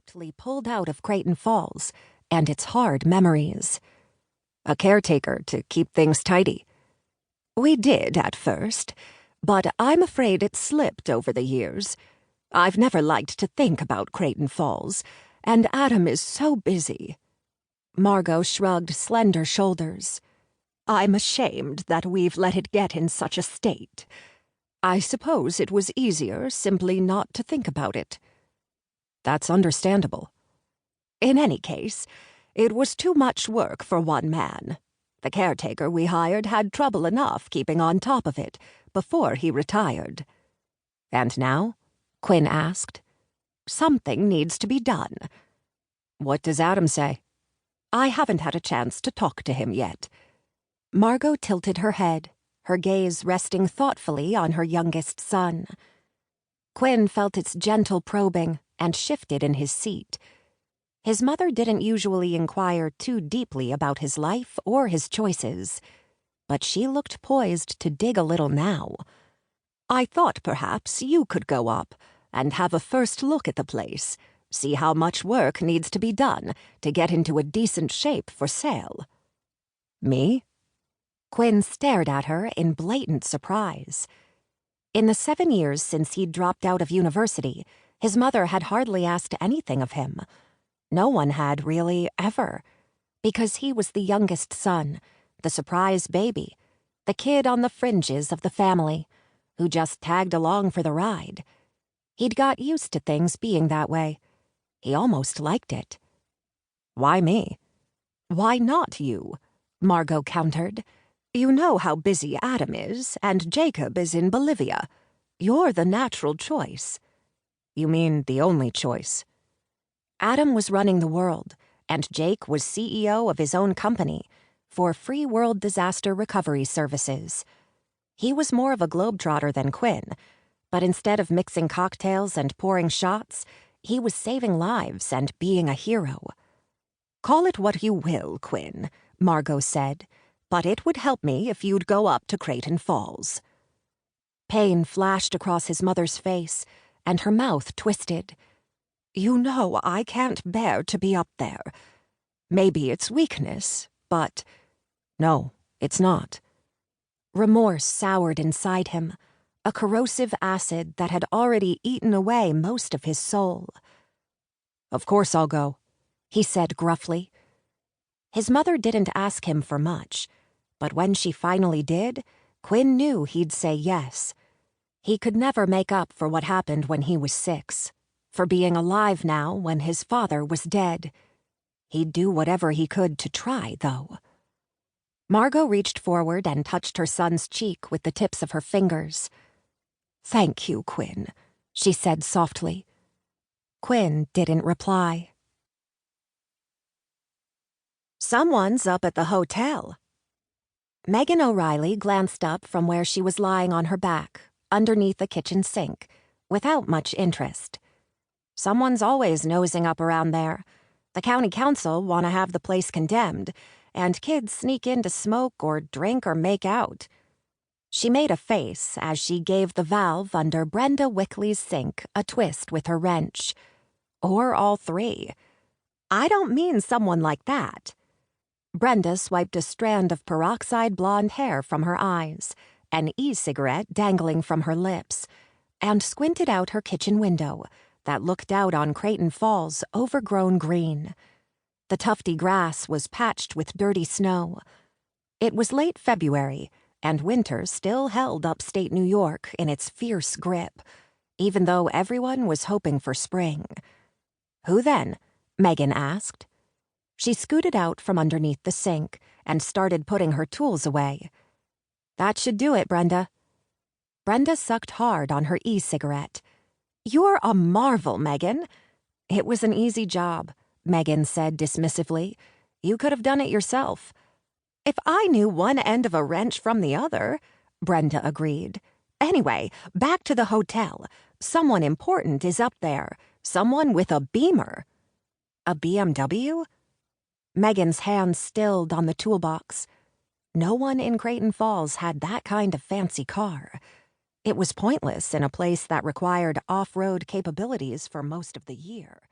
abruptly pulled out of Creighton Falls and its hard memories. A caretaker to keep things tidy. We did at first, but I'm afraid it slipped over the years. I've never liked to think about Creighton Falls, and Adam is so busy. Margot shrugged slender shoulders. I'm ashamed that we've let it get in such a state. I suppose it was easier simply not to think about it. That's understandable. In any case, it was too much work for one man. The caretaker we hired had trouble enough keeping on top of it before he retired. And now? Quinn asked. Something needs to be done. What does Adam say? I haven't had a chance to talk to him yet. Margot tilted her head, her gaze resting thoughtfully on her youngest son. Quinn felt its gentle probing and shifted in his seat. His mother didn't usually inquire too deeply about his life or his choices, but she looked poised to dig a little now. I thought perhaps you could go up and have a first look at the place, see how much work needs to be done to get into a decent shape for sale. Me? Quinn stared at her in blatant surprise. In the 7 years since he'd dropped out of university, his mother had hardly asked anything of him. No one had, really, ever. Because he was the youngest son, the surprise baby, the kid on the fringes of the family, who just tagged along for the ride. He'd got used to things being that way. He almost liked it. Why me? Why not you? Margot countered. You know how busy Adam is, and Jacob is in Bolivia. You're the natural choice. You mean the only choice? Adam was running the world, and Jake was CEO of his own company for Free World Disaster Recovery Services. He was more of a globetrotter than Quinn, but instead of mixing cocktails and pouring shots, he was saving lives and being a hero. Call it what you will, Quinn, Margot said, but it would help me if you'd go up to Creighton Falls. Pain flashed across his mother's face, and her mouth twisted. You know I can't bear to be up there. Maybe it's weakness, but... No, it's not. Remorse soured inside him, a corrosive acid that had already eaten away most of his soul. Of course I'll go, he said gruffly. His mother didn't ask him for much, but when she finally did, Quinn knew he'd say yes. He could never make up for what happened when he was 6, for being alive now when his father was dead. He'd do whatever he could to try, though. Margot reached forward and touched her son's cheek with the tips of her fingers. Thank you, Quinn, she said softly. Quinn didn't reply. Someone's up at the hotel. Meghan OReilly glanced up from where she was lying on her back, underneath the kitchen sink, without much interest. Someone's always nosing up around there. The county council want to have the place condemned, and kids sneak in to smoke or drink or make out. She made a face as she gave the valve under Brenda Wickley's sink a twist with her wrench. Or all 3. I don't mean someone like that. Brenda swiped a strand of peroxide blonde hair from her eyes, an e-cigarette dangling from her lips, and squinted out her kitchen window that looked out on Creighton Falls' overgrown green. The tufty grass was patched with dirty snow. It was late February, and winter still held upstate New York in its fierce grip, even though everyone was hoping for spring. Who then? Meghan asked. She scooted out from underneath the sink and started putting her tools away. That should do it, Brenda. Brenda sucked hard on her e-cigarette. You're a marvel, Meghan. It was an easy job, Meghan said dismissively. You could have done it yourself. If I knew one end of a wrench from the other, Brenda agreed. Anyway, back to the hotel. Someone important is up there. Someone with a Beamer. A BMW? Meghan's hands stilled on the toolbox. No one in Creighton Falls had that kind of fancy car. It was pointless in a place that required off-road capabilities for most of the year.